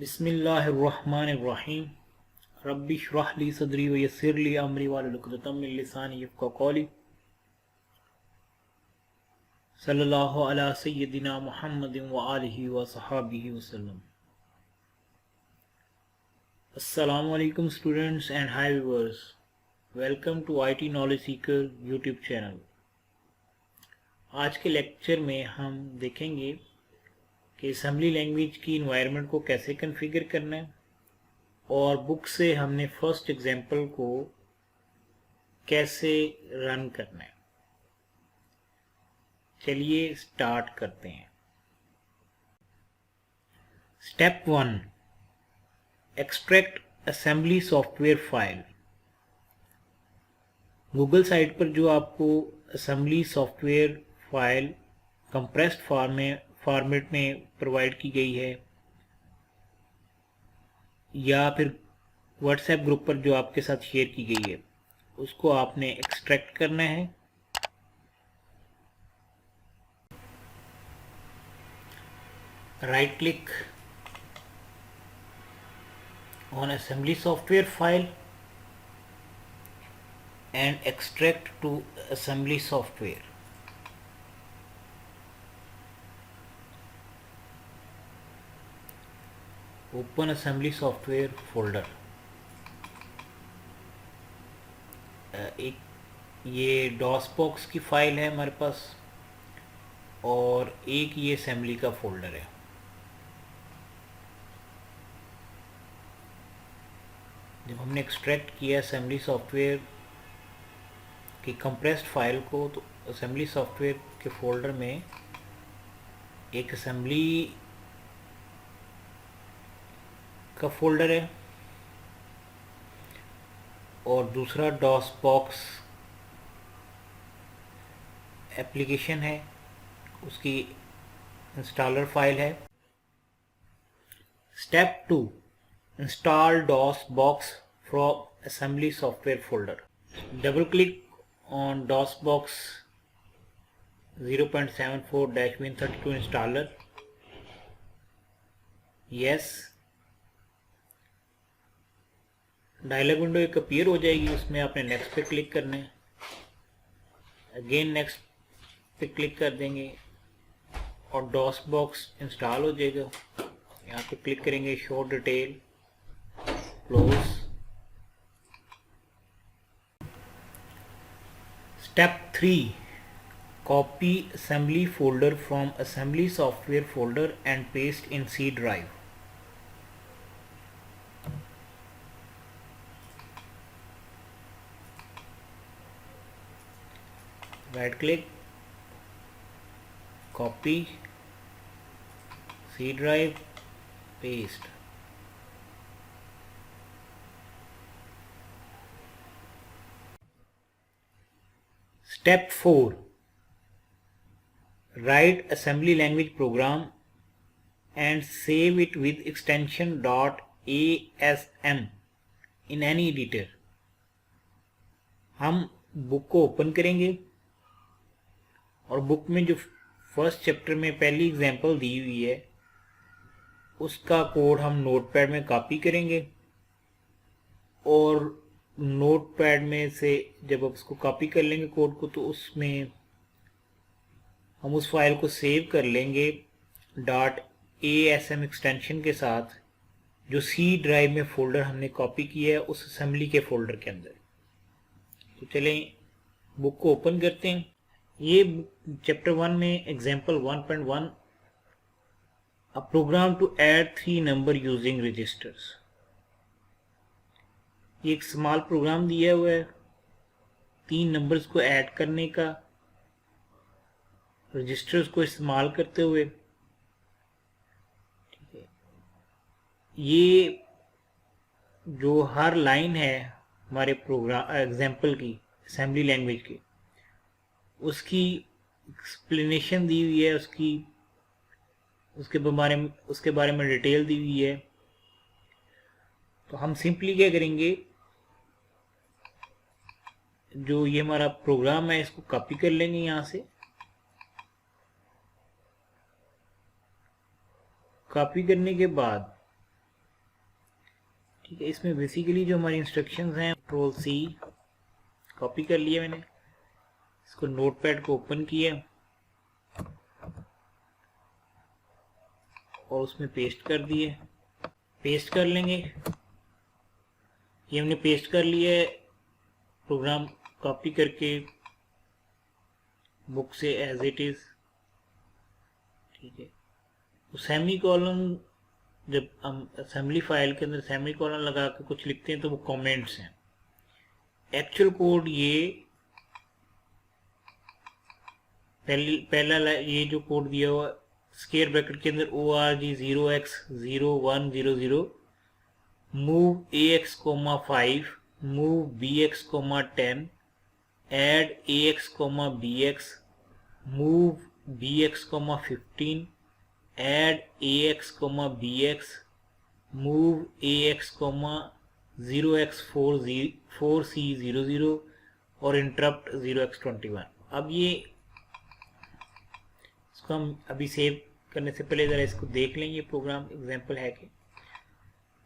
बिस्मिल्लाहिर्रहमानिर्रहीम रब्बि इश्रह ली सदरी व यस्सिर ली अमरी वाहलुल उक़दतम मिन लिसानी यफ़क़हू क़ौली सल्लल्लाहु अला सय्यिदिना मुहम्मदिन व आलिहि व सहाबिहि वसल्लम। अस्सलामु अलैकुम students and hi viewers, welcome to IT knowledge seeker YouTube channel. आज के लेक्चर में हम देखेंगे कि असेंबली लैंग्वेज की इन्वायरमेंट को कैसे कॉन्फ़िगर करना है और बुक से हमने फर्स्ट एग्जांपल को कैसे रन करना है। चलिए स्टार्ट करते हैं। Step 1, extract assembly software file. Google site पर जो आपको assembly software file compressed format में प्रोवाइड की गई है या फिर व्हाट्सएप ग्रुप पर जो आपके साथ शेयर की गई है, उसको आपने एक्सट्रैक्ट करना है। Right click on assembly software file and extract to assembly software. Open assembly software folder. एक ये डॉस बॉक्स की फाइल है हमारे पास और एक ये असेंबली का फोल्डर है। जब हमने एक्सट्रैक्ट किया असेंबली सॉफ्टवेयर की कंप्रेस्ड फाइल को, तो असेंबली सॉफ्टवेयर के फोल्डर में एक असेंबली का फोल्डर है और दूसरा डॉस बॉक्स एप्लीकेशन है, उसकी इंस्टॉलर फाइल है। Step 2, install DOS box from assembly software folder. Double click on DOS box 0.74-Win32 installer. Yes, dialog window एक अपीयर हो जाएगी, उसमें आपने नेक्स्ट पे क्लिक करना है। अगेन नेक्स्ट पे क्लिक कर देंगे और डॉस बॉक्स इंस्टॉल हो जाएगा। यहाँ पे क्लिक करेंगे show detail, close. Step 3, copy assembly folder from assembly software folder and paste in C drive. Right click, copy, C drive, paste. Step 4, write assembly language program and save it with extension .asm in any editor. हम book को open करेंगे और book में जो first chapter में पहली example दी हुई है उसका कोड हम नोटपैड में कॉपी करेंगे और नोटपैड में से जब आप उसको कॉपी कर लेंगे कोड को, तो उसमें हम उस फाइल को सेव कर लेंगे .asm एक्सटेंशन के साथ, जो सी ड्राइव में फोल्डर हमने कॉपी किया है उस असेंबली के फोल्डर के अंदर। तो चलें बुक को ओपन करते हैं। ये चैप्टर 1 में example 1.1, a program to add 3 number using registers. ये एक स्मॉल प्रोग्राम दिया हुआ है 3 नंबर्स को ऐड करने का रजिस्टर्स को इस्तेमाल करते हुए। ठीक है, ये जो हर लाइन है हमारे प्रोग्राम एग्जाम्पल की असेंबली लैंग्वेज की, उसकी एक्सप्लेनेशन दी हुई है, उसके बारे में डिटेल दी हुई है। तो हम सिंपली क्या करेंगे, जो ये हमारा प्रोग्राम है इसको कॉपी कर लेंगे यहाँ से। कॉपी करने के बाद ठीक है, इसमें बेसिकली जो हमारी इंस्ट्रक्शंस हैं, कंट्रोल सी कॉपी कर लिया मैंने, इसको नोटपैड को ओपन किया और उसमें पेस्ट कर दिए। पेस्ट कर लेंगे, ये हमने पेस्ट कर लिया है प्रोग्राम कॉपी करके बुक से एज इट इज। ठीक है, तो सेमी कॉलन, जब हम असेंबली फाइल के अंदर सेमी कॉलन लगा के कुछ लिखते हैं तो वो कमेंट्स हैं। एक्चुअल कोड ये पहला ये जो कोड दिया हुआ स्क्वायर ब्रैकेट के अंदर org 0x0100 move ax, 5 move bx, 10 add ax, bx move bx, 15 add ax, bx move ax, 0x4c00 और इंटरप्ट 0x21। अब ये इसको हम अभी सेव करने से पहले ज़रा इसको देख लें, ये प्रोग्राम एग्जांपल है कि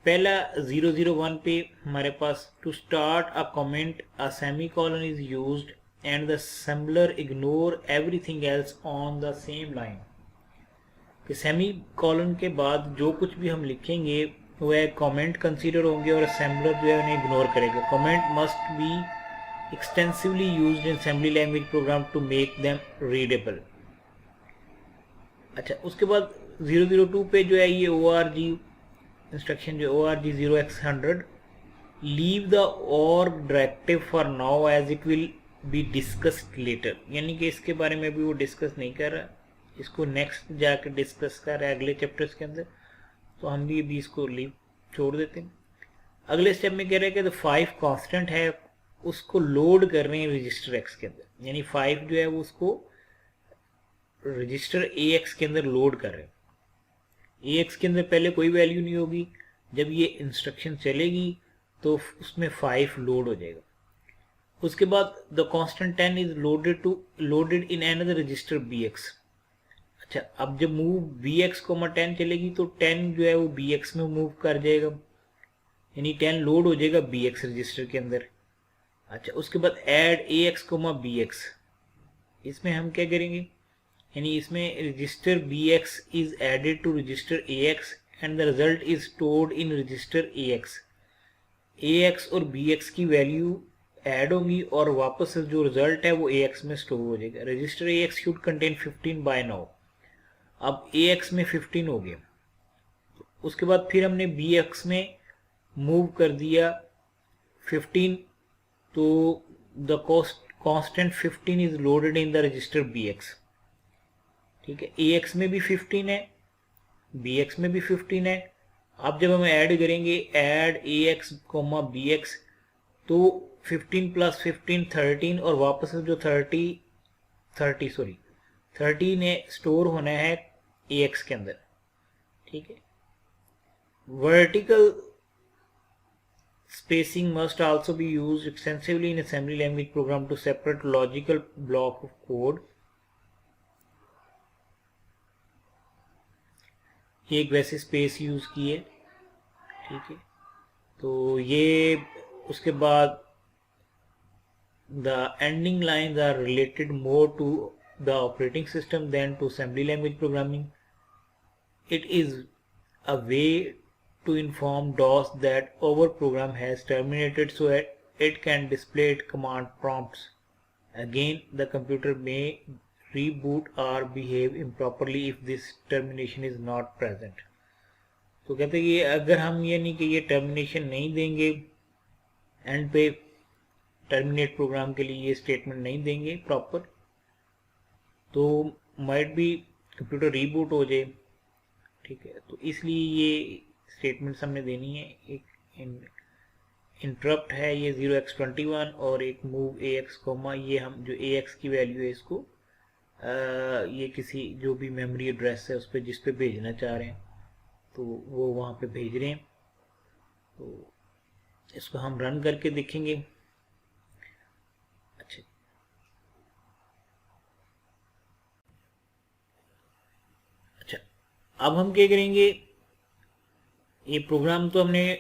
पहला 001 पे हमारे पास to start a comment a semicolon is used and the assembler ignore everything else on the same line. कि सेमीकोलन के बाद जो कुछ भी हम लिखेंगे वह कमेंट कंसीडर होंगे और असेंबलर जो है उन्हें इग्नोर करेगा। Comment must be extensively used in assembly language program to make them readable. अच्छा, उसके बाद 002 पे जो है ये org इंस्ट्रक्शन जो org 0x100 leave the org directive for now as it will be discussed later, यानी कि इसके बारे में भी वो डिस्कस नहीं कर रहा, इसको नेक्स्ट जाके डिस्कस कर रहा है अगले चैप्टर्स के अंदर, तो हम भी इसको लीव छोड़ देते हैं। अगले स्टेप में कह रहे हैं कि 5 कांस्टेंट है उसको लोड कर रहे हैं रजिस्टर एक्स के अंदर, यानी 5 जो है वो उसको रजिस्टर AX के अंदर लोड कर रहे हैं। AX के अंदर पहले कोई वैल्यू नहीं होगी, जब ये इंस्ट्रक्शन चलेगी तो उसमें 5 लोड हो जाएगा। उसके बाद the constant 10 is loaded in another register BX। अच्छा, अब जब मूव BX, 10 चलेगी तो 10 जो है वो BX में मूव कर जाएगा, यानी 10 लोड हो जाएगा BX रजिस्टर के अंदर। अच्छा, उसके बाद ऐड AX, BX, इसमें हम क्या करेंगे, यानी इसमें register BX is added to register AX and the result is stored in register AX। AX और BX की वैल्यू ऐड होगी और वापस जो रिजल्ट है वो AX में स्टोर हो जाएगा। Register AX should contain 15 by now. अब AX में 15 हो गया, उसके बाद फिर हमने BX में मूव कर दिया 15, तो the constant 15 is loaded in the register BX। ठीक है, AX में भी 15 है, BX में भी 15 है। अब जब हम ऐड करेंगे ऐड AX, BX, तो 15 प्लस 15 13 और वापस जो 30 ने स्टोर होना है AX के अंदर। ठीक है, vertical spacing must also be used extensively in assembly language program to separate logical block of code। ये एक वैसे स्पेस यूज की है। ठीक है, तो ये उसके बाद the ending lines are related more to the operating system than to assembly language programming. It is a way to inform DOS that our program has terminated so that it can display its command prompts. Again, the computer may reboot or behave improperly if this termination is not present. तो कहते हैं कि अगर हम ये नहीं कि ये टर्मिनेशन नहीं देंगे, एंड पे टर्मिनेट प्रोग्राम के लिए ये स्टेटमेंट नहीं देंगे प्रॉपर, तो माइट भी कंप्यूटर रीबूट हो जाए। ठीक है, तो इसलिए ये स्टेटमेंट्स हमने देनी है। एक इंटरप्ट है ये 0x21 और एक मूव AX, ये हम जो AX की वैल्यू है इसको ये किसी जो भी मेमोरी एड्रेस है उस पर जिस पे भेजना चाह रहे हैं तो वो वहाँ पे भेज रहे हैं। तो इसको हम रन करके देखेंगे। अच्छा, अब हम क्या करेंगे, ये प्रोग्राम तो हमने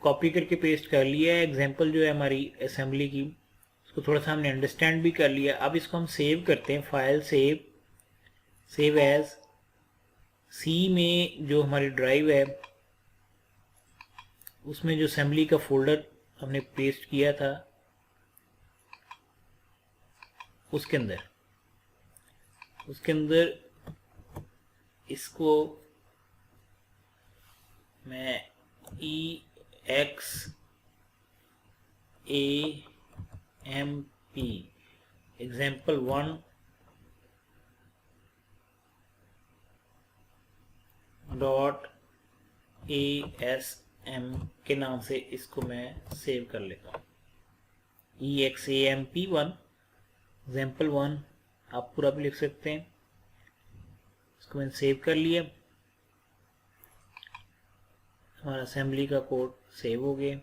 कॉपी करके पेस्ट कर लिया है। एग्जांपल जो है हमारी असेंबली की, उसको थोड़ा सा हमने अंडरस्टैंड भी कर लिया। अब इसको हम सेव करते हैं, फाइल सेव एज। सी में जो हमारी ड्राइव है उसमें जो असेंबली का फोल्डर हमने पेस्ट किया था उसके अंदर इसको मैं EXAMP example1 .asm के नाम से इसको मैं सेव कर लेता हूँ। EXAMP1 example1 आप पूरा भी लिख सकते हैं। इसको मैंने सेव कर लिया, हमारा असेंबली का कोड सेव हो गया।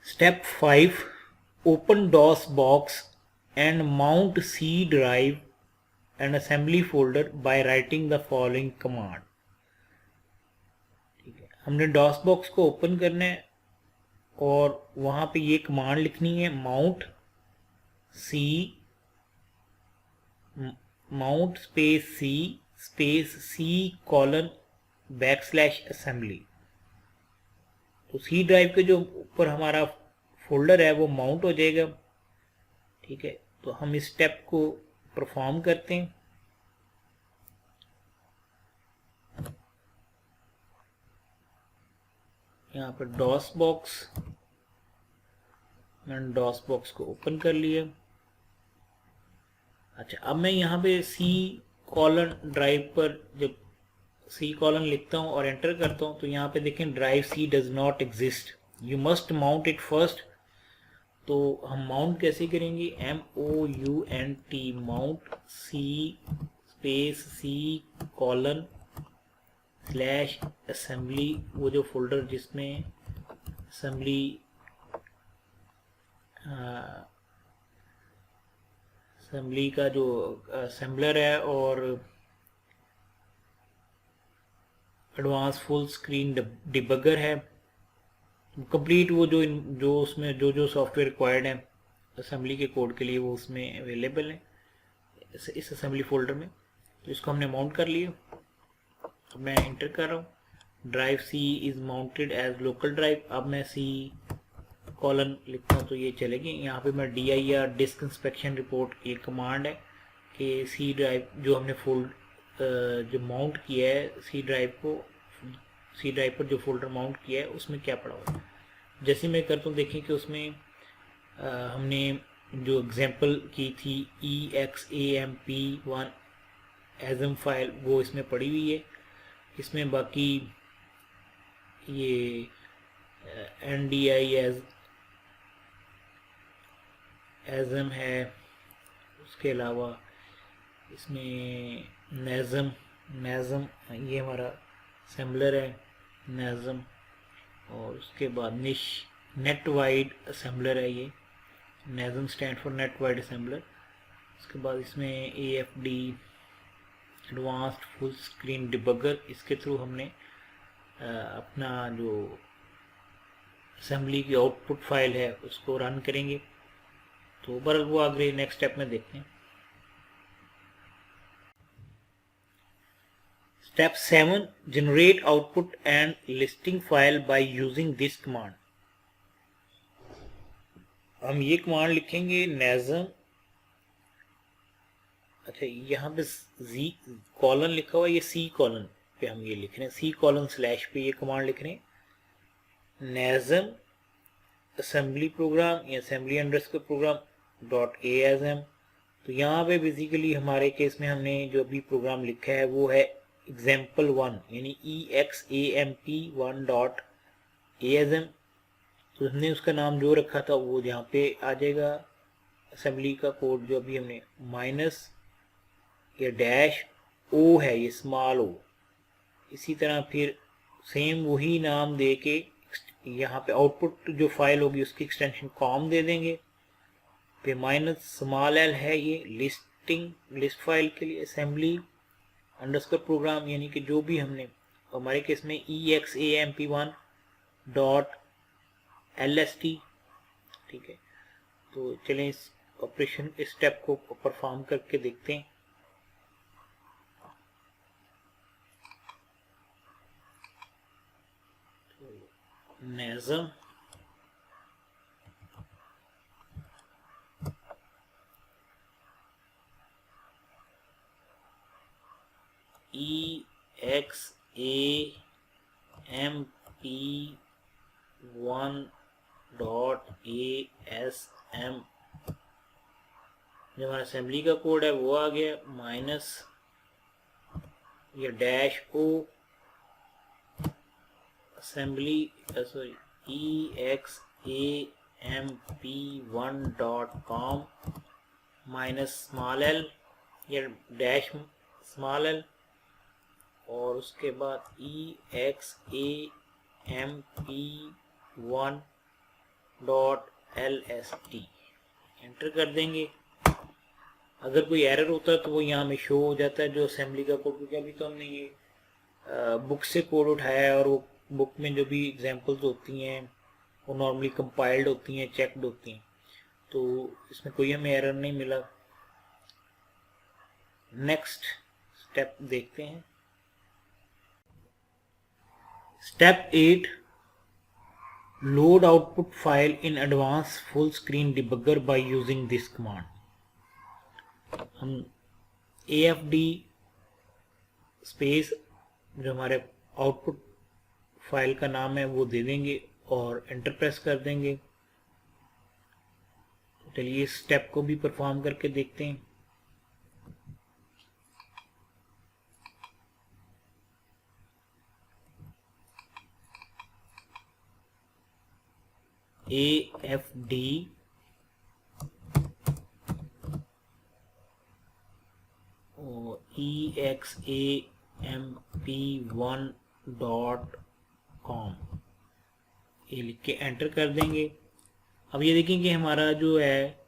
Step 5, open DOS box and mount C drive and assembly folder by writing the following command. ठीक है, हमने डॉस बॉक्स को ओपन करना है और वहां पे ये कमांड लिखनी है, माउंट स्पेस C :\assembly। तो C ड्राइव के जो ऊपर हमारा फोल्डर है वो माउंट हो जाएगा। ठीक है, तो हम इस स्टेप को परफॉर्म करते हैं। यहाँ पर डॉस बॉक्स, मैंने डॉस बॉक्स को ओपन कर लिया। अच्छा, अब मैं यहाँ पे C ड्राइव पर जब C लिखता हूँ और एंटर करता हूँ तो यहाँ पे देखें drive C does not exist, you must mount it first. तो हम माउंट कैसे करेंगे, MOUNT mount C space C :/assembly, वो जो फोल्डर जिसमें असेंबली का जो असेंबलर है और एडवांस फुल स्क्रीन डिबगर है, कंप्लीट वो जो उसमें जो सॉफ्टवेयर रिक्वायर्ड है असेंबली के कोड के लिए वो उसमें अवेलेबल है इस असेंबली फोल्डर में। तो इसको हमने माउंट कर लिया। अब मैं इंटर कर रहा हूँ, drive C is mounted as local drive. अब मैं C लिखता हूँ तो ये चलेगी। यहाँ पे मैं dir डिस्क इंस्पेक्शन रिपोर्ट ये कमांड है कि C ड्राइव जो हमने जो माउंट किया है C ड्राइव पर जो फोल्डर माउंट किया है उसमें क्या पड़ा हुआ है। जैसे मैं करता हूँ देखें कि उसमें हमने जो एग्जांपल की थी EXAMP1 ASM फाइल वो इसमें पड़ी हुई है। इसमें बाकी ये NDI ASM है, उसके अलावा इसमें NASM ये हमारा असेंबलर है NASM, और उसके बाद नेट वाइड असेंबलर है ये NASM stand for net wide assembler. उसके बाद इसमें AFD advanced full screen debugger, इसके थ्रू हमने अपना जो असेंबली की आउटपुट फाइल है उसको रन करेंगे। तो बहरहाल वो आगे नेक्स्ट स्टेप में देखते हैं। Step 7, generate output and listing file by using this command. हम ये कमांड लिखेंगे NASM, अच्छा यहाँ पे Z लिखा हुआ है, ये C पे हम ये लिख रहे हैं, C / पे ये कमांड लिख रहे हैं NASM असेंबली प्रोग्राम या असेंबली अंडरस्कोर प्रोग्राम .asm। तो यहाँ पे बेसिकली हमारे केस में हमने जो अभी प्रोग्राम लिखा है वो है example1 यानी EXAMP1.asm। तो हमने उसका नाम जो रखा था वो यहाँ पे आ जाएगा। असेंबली का कोड जो अभी हमने माइनस या -O है, ये स्मॉल o, इसी तरह फिर सेम वही नाम दे के यहाँ पे आउटपुट जो फाइल होगी उसकी एक्सटेंशन कॉम दे देंगे। फिर -l है, ये लिस्ट फाइल के लिए असेंबली अंडरस्कोर प्रोग्राम यानी कि जो भी हमने हमारे केस में examp1.lst, ठीक है। तो चलें इस ऑपरेशन इस स्टेप को परफॉर्म करके देखते हैं। नेज़म examp1.asm, जो हमारा असेंबली का कोड है वो आ गया, माइनस या dash o assembly examp1.com minus small l या डैश स्मॉल एल, और उसके बाद examp1.lst एंटर कर देंगे। अगर कोई एरर होता है तो वो यहाँ में शो हो जाता है जो असेंबली का कोड, क्योंकि अभी तो हमने ये बुक से कोड उठाया है और वो बुक में जो भी एग्जांपल्स होती हैं वो नॉर्मली कंपाइल्ड होती हैं, चेक्ड होती हैं, तो इसमें कोई हमें एरर नहीं मिला। नेक्स्ट स्टेप देखते हैं। Step 8, load output file in advance full screen debugger by using this command. हम AFD स्पेस जो हमारे आउटपुट फाइल का नाम है वो दे देंगे और एंटर प्रेस कर देंगे। चलिए इस स्टेप को भी परफॉर्म करके देखते हैं। AFD और examp1.com ये लिख के एंटर कर देंगे। अब ये देखें कि हमारा जो है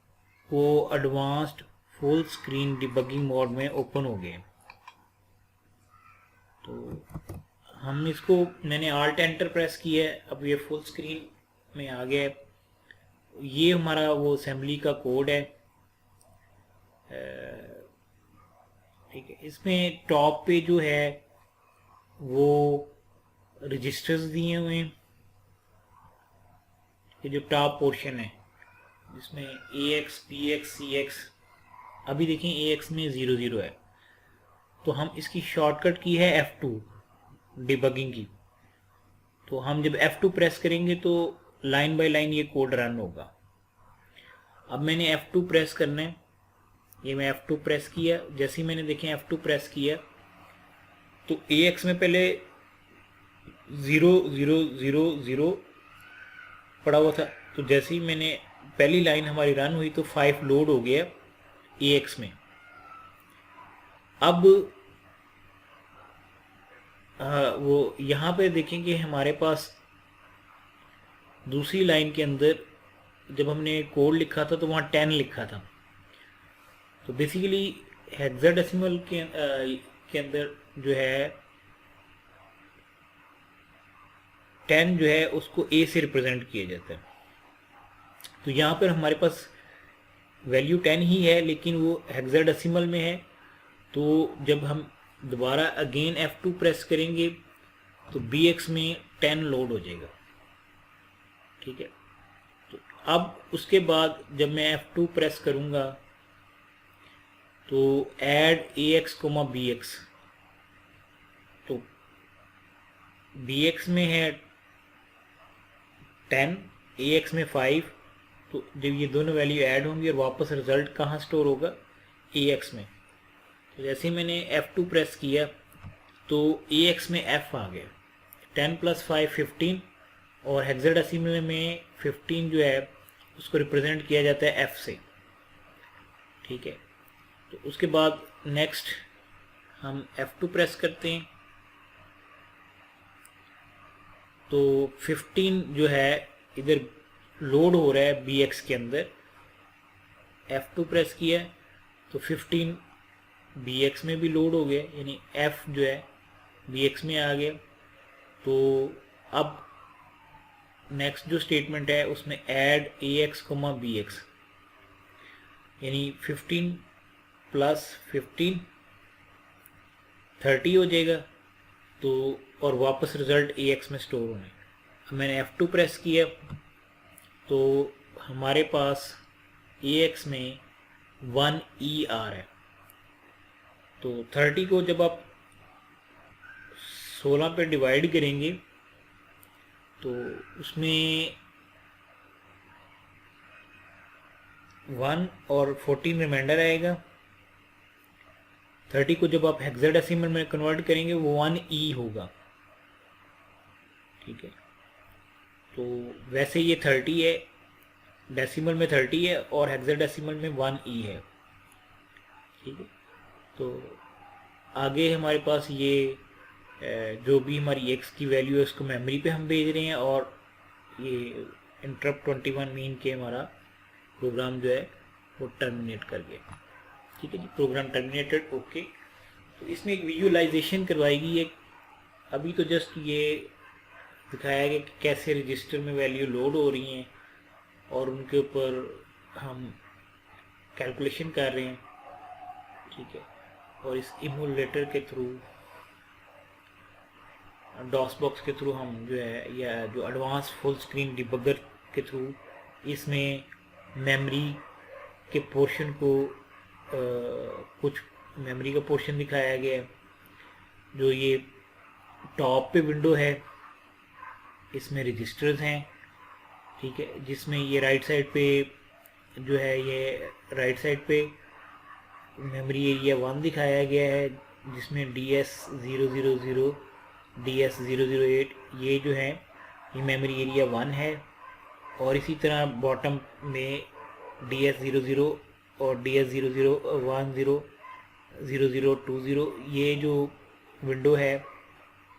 वो advanced full screen debugging mode में ओपन हो गए। तो हम इसको, मैंने ऑल्ट एंटर प्रेस किया है, अब ये फुल स्क्रीन में आ गया। ये हमारा वो असेंबली का कोड है, ठीक है। इसमें टॉप पे जो है वो रजिस्टर्स दिए हुए हैं, ये जो टॉप पोर्शन है जिसमें AX, PX, CX, अभी देखें AX में 00 है, तो हम इसकी शॉर्टकट की है F2 डिबगिंग की। तो हम जब F2 प्रेस करेंगे तो लाइन बाय लाइन ये कोड रन होगा। अब मैंने F2 प्रेस करना है, ये मैं F2 प्रेस किया। जैसे ही मैंने देखें F2 प्रेस किया तो AX में पहले 0000 पड़ा हुआ था, तो जैसे ही मैंने पहली लाइन हमारी रन हुई तो 5 लोड हो गया AX में। अब वो यहाँ पे देखेंगे हमारे पास दूसरी लाइन के अंदर जब हमने कोड लिखा था तो वहाँ 10 लिखा था। तो बेसिकली हेक्साडेसिमल के अंदर जो है 10 जो है उसको A से रिप्रेजेंट किया जाता है। तो यहाँ पर हमारे पास वैल्यू 10 ही है लेकिन वो हेक्साडेसिमल में है। तो जब हम दोबारा अगेन F2 प्रेस करेंगे तो BX में 10 लोड हो जाएगा, ठीक है। तो अब उसके बाद जब मैं F2 प्रेस करूँगा तो ऐड AX, BX, तो BX में है 10, AX में 5, तो जब ये दोनों वैल्यू ऐड होंगी और वापस रिजल्ट कहाँ स्टोर होगा, AX में। तो जैसे ही मैंने F2 प्रेस किया तो AX में F आ गया, 10 + 5 15, और हेक्साडेसिमल में 15 जो है उसको रिप्रेजेंट किया जाता है F से, ठीक है। तो उसके बाद नेक्स्ट हम F2 प्रेस करते हैं तो 15 जो है इधर लोड हो रहा है BX के अंदर। F2 प्रेस किया तो 15 बी एक्स में भी लोड हो गया, यानी एफ जो है बी एक्स में आ गया। तो अब नेक्स्ट जो स्टेटमेंट है उसमें add A X comma B X, यानी 15 प्लस 15 30 हो जाएगा। तो और वापस रिजल्ट ए एक्स में स्टोर होने। अब मैंने F2 प्रेस किया तो हमारे पास ए एक्स में 1E आ रहा है। तो 30 को जब आप 16 पे डिवाइड करेंगे तो उसमें 1 और 14 रिमाइंडर आएगा। 30 को जब आप हेक्साडेसिमल में कन्वर्ट करेंगे वो 1E होगा, ठीक है। तो वैसे ये 30 है, डेसिमल में 30 है और हेक्साडेसिमल में 1E है, ठीक है। तो आगे हमारे पास ये जो भी हमारी एक्स की वैल्यू है उसको मेमोरी पे हम भेज रहे हैं, और ये इंटरप्ट 21 मीन के हमारा प्रोग्राम जो है वो टर्मिनेट कर गया, ठीक है जी। Programme terminated, okay. तो इसमें एक विजुअलाइजेशन करवाएगी एक, अभी तो जस्ट ये दिखाया गया कि कैसे रजिस्टर में वैल्यू लोड हो रही हैं और उनके ऊपर हम कैलकुलेशन कर रहे हैं, ठीक है। और इस इमुलेटर के थ्रू, डॉस बॉक्स के थ्रू हम जो है, या जो एडवांस फुल स्क्रीन डिबगर के थ्रू इसमें मेमोरी के पोर्शन को कुछ मेमोरी का पोर्शन दिखाया गया है। जो ये टॉप पे विंडो है इसमें रजिस्टर्स हैं, ठीक है, जिसमें ये राइट साइड पे जो है, ये राइट साइड पे मेमोरी एरिया 1 दिखाया गया है, जिसमें DS000 DS008 ये जो है ये मेमोरी एरिया 1 है। और इसी तरह बॉटम में DS00 और DS0010 0020 ये जो विंडो है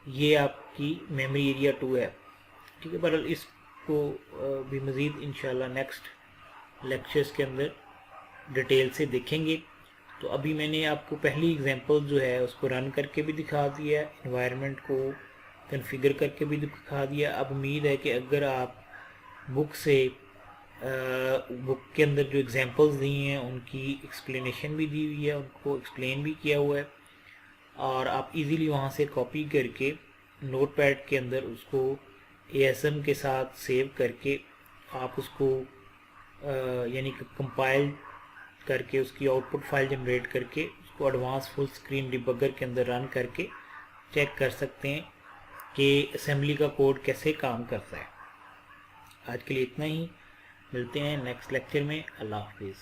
ये आपकी मेमोरी एरिया 2 है, ठीक है। बहरहाल इसको भी मज़ीद इंशाल्लाह नेक्स्ट लेक्चर्स के अंदर डिटेल से देखेंगे। तो अभी मैंने आपको पहली एग्जांपल जो है उसको रन करके भी दिखा दिया, एनवायरनमेंट को कॉन्फ़िगर करके भी दिखा दिया। अब उम्मीद है कि अगर आप बुक से बुक के अंदर जो एग्जांपल्स दी हैं उनकी एक्सप्लेनेशन भी दी हुई है, उनको एक्सप्लेन भी किया हुआ है, और आप इजीली वहाँ से कॉपी करके नोटपैड के अंदर उसको ASM के साथ सेव करके आप उसको यानी कि कंपाइल करके उसकी आउटपुट फाइल जनरेट करके उसको एडवांस फुल स्क्रीन डिबगर के अंदर रन करके चेक कर सकते हैं कि असेंबली का कोड कैसे काम करता है। आज के लिए इतना ही, मिलते हैं नेक्स्ट लेक्चर में। अल्लाह हाफिज़।